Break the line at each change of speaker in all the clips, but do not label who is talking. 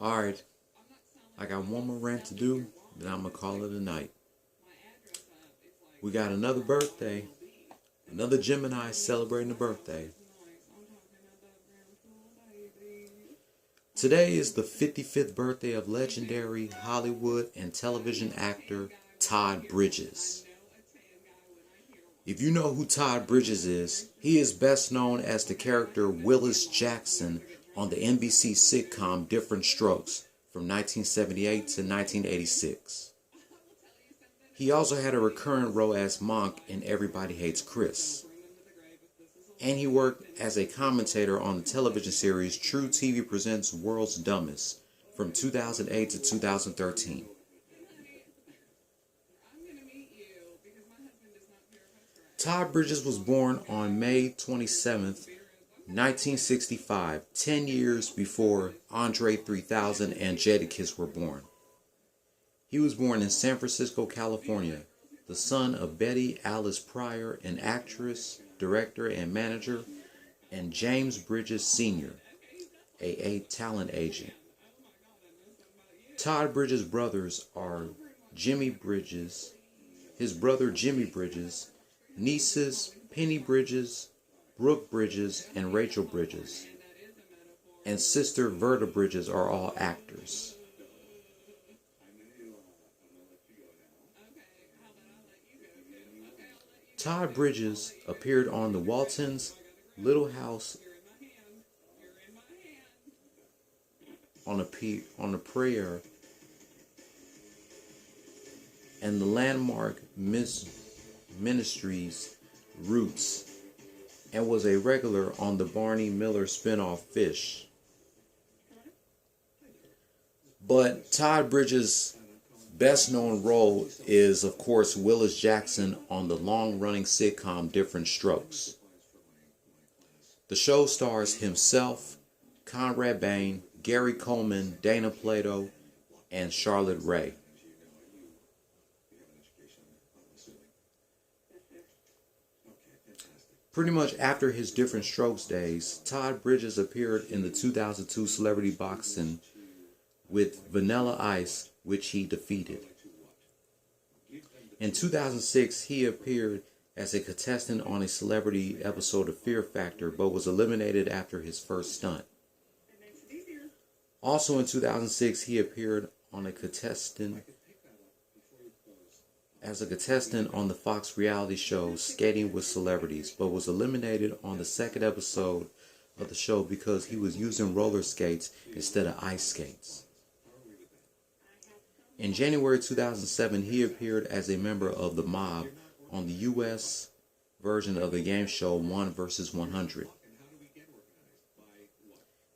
Alright, I got one more rant to do, then I'm going to call it a night. We got another birthday. Another Gemini celebrating a birthday. Today is the 55th birthday of legendary Hollywood and television actor Todd Bridges. If you know who Todd Bridges is, he is best known as the character Willis Jackson on the NBC sitcom Different Strokes from 1978 to 1986. He also had a recurrent role as Monk in Everybody Hates Chris. And he worked as a commentator on the television series True TV Presents World's Dumbest from 2008 to 2013. Todd Bridges was born on May 27th, 1965, 10 years before Andre 3000 and Jadakiss were born. He was born in San Francisco, California, the son of Betty Alice Pryor, an actress, director, and manager, and James Bridges Sr., a talent agent. Todd Bridges' brothers are Jimmy Bridges, his brother Jimmy Bridges, nieces Penny Bridges, Brooke Bridges, and Rachel Bridges, and sister Verda Bridges are all actors. Todd Bridges appeared on The Waltons, Little House on a Prayer, and the landmark Ministries Roots, and was a regular on the Barney Miller spinoff Fish. But Todd Bridges' best known role is, of course, Willis Jackson on the long-running sitcom Different Strokes. The show stars himself, Conrad Bain, Gary Coleman, Dana Plato, and Charlotte Rae. Pretty much after his Different Strokes days, Todd Bridges appeared in the 2002 Celebrity Boxing with Vanilla Ice, which he defeated. In 2006, he appeared as a contestant on a celebrity episode of Fear Factor, but was eliminated after his first stunt. Also in 2006, he appeared as a contestant on the Fox reality show Skating with Celebrities, but was eliminated on the second episode of the show because he was using roller skates instead of ice skates. In January 2007, he appeared as a member of the Mob on the U.S. version of the game show 1 vs. 100.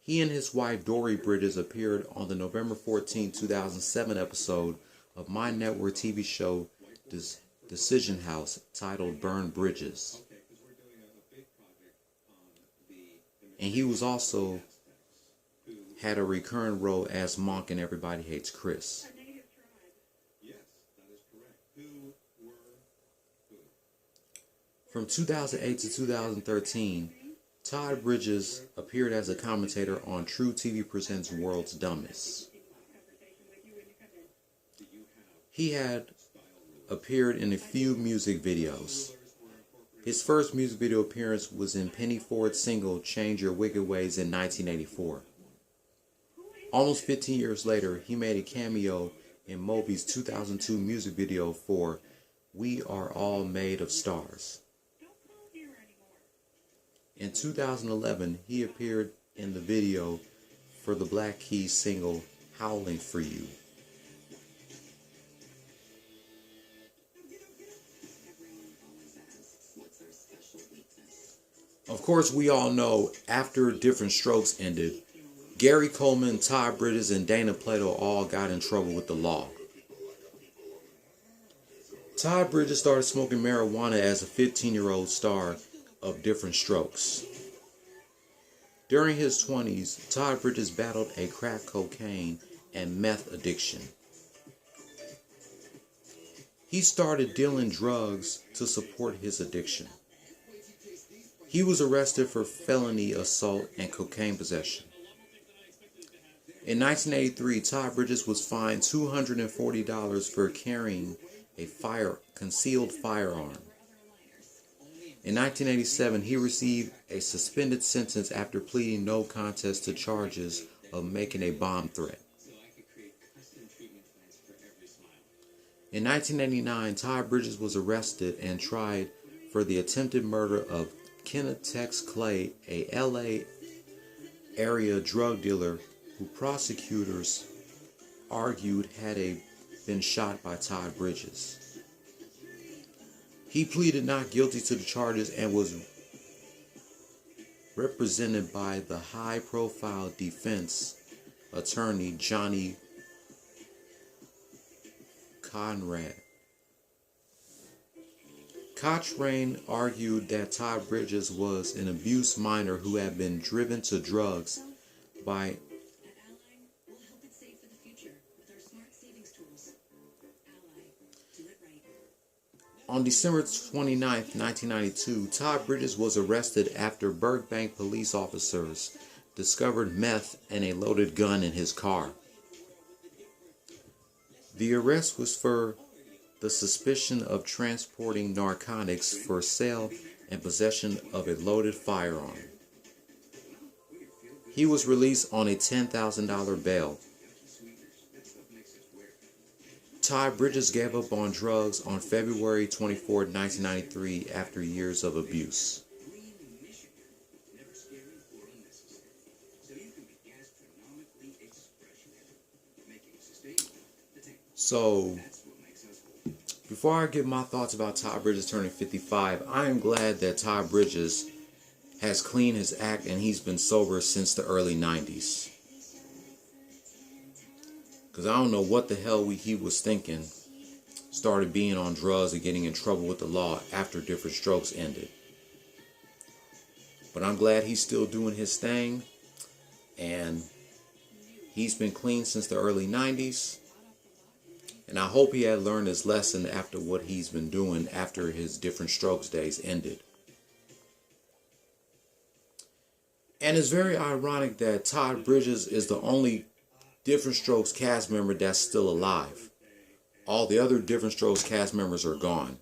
He and his wife Dory Bridges appeared on the November 14, 2007 episode of My Network TV show Decision House titled Burn Bridges. And he was also had a recurring role as Monk in Everybody Hates Chris. From 2008 to 2013, Todd Bridges appeared as a commentator on True TV Presents World's Dumbest. He had appeared in a few music videos. His first music video appearance was in Penny Ford's single Change Your Wicked Ways in 1984. Almost 15 years later, he made a cameo in Moby's 2002 music video for We Are All Made of Stars. In 2011, he appeared in the video for the Black Keys single Howling for You. Of course, we all know after Different Strokes ended, Gary Coleman, Todd Bridges, and Dana Plato all got in trouble with the law. Todd Bridges started smoking marijuana as a 15-year-old star of Different Strokes. During his 20s, Todd Bridges battled a crack cocaine and meth addiction. He started dealing drugs to support his addiction. He was arrested for felony assault and cocaine possession. In 1983, Todd Bridges was fined $240 for carrying a concealed firearm. In 1987, he received a suspended sentence after pleading no contest to charges of making a bomb threat. In 1989, Todd Bridges was arrested and tried for the attempted murder of Kenneth Tex Clay, a LA area drug dealer who prosecutors argued had been shot by Todd Bridges. He pleaded not guilty to the charges and was represented by the high-profile defense attorney Johnny Conrad. Cochrane argued that Todd Bridges was an abused minor who had been driven to drugs by On December 29, 1992, Todd Bridges was arrested after Burbank police officers discovered meth and a loaded gun in his car. The arrest was for the suspicion of transporting narcotics for sale and possession of a loaded firearm. He was released on a $10,000 bail. Todd Bridges gave up on drugs on February 24, 1993 after years of abuse. So, before I give my thoughts about Todd Bridges turning 55, I am glad that Todd Bridges has cleaned his act and he's been sober since the early 90s. Because I don't know what the hell he was thinking. Started being on drugs and getting in trouble with the law after Different Strokes ended. But I'm glad he's still doing his thing. And he's been clean since the early 90s. And I hope he had learned his lesson after what he's been doing after his Different Strokes days ended. And it's very ironic that Todd Bridges is the only Different Strokes cast member that's still alive. All the other Different Strokes cast members are gone.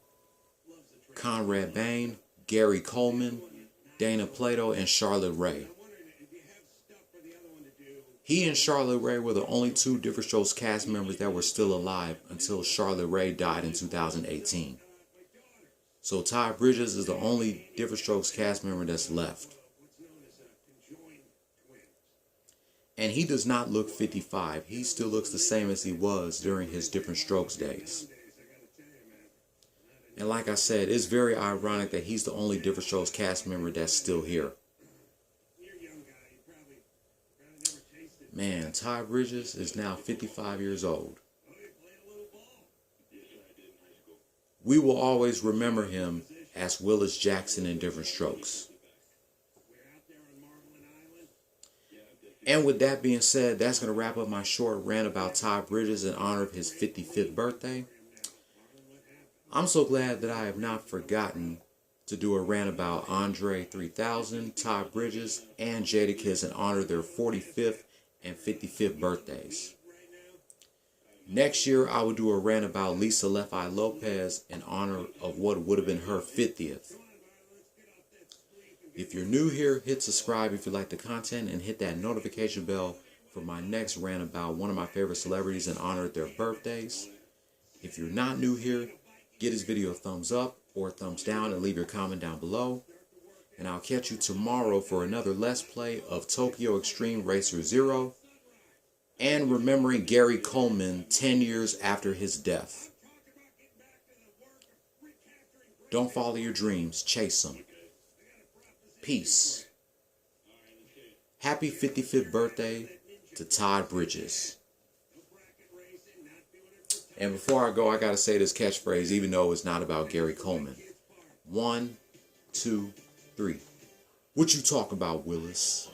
Conrad Bain, Gary Coleman, Dana Plato, and Charlotte Rae. He and Charlotte Rae were the only two Different Strokes cast members that were still alive until Charlotte Rae died in 2018. So Todd Bridges is the only Different Strokes cast member that's left. And he does not look 55. He still looks the same as he was during his Different Strokes days. And like I said, it's very ironic that he's the only Different Strokes cast member that's still here. Man, Todd Bridges is now 55 years old. We will always remember him as Willis Jackson in Different Strokes. And with that being said, that's going to wrap up my short rant about Todd Bridges in honor of his 55th birthday. I'm so glad that I have not forgotten to do a rant about Andre 3000, Todd Bridges, and Jadakiss in honor of their 45th and 55th birthdays. Next year, I will do a rant about Lisa Left Eye Lopez in honor of what would have been her 50th. If you're new here, hit subscribe if you like the content and hit that notification bell for my next rant about one of my favorite celebrities in honor of their birthdays. If you're not new here, give this video a thumbs up or a thumbs down and leave your comment down below. And I'll catch you tomorrow for another Let's Play of Tokyo Extreme Racer Zero and remembering Gary Coleman 10 years after his death. Don't follow your dreams, chase them. Peace. Happy 55th birthday to Todd Bridges. And before I go, I gotta say this catchphrase, even though it's not about Gary Coleman. 1, 2, 3. What you talk about, Willis?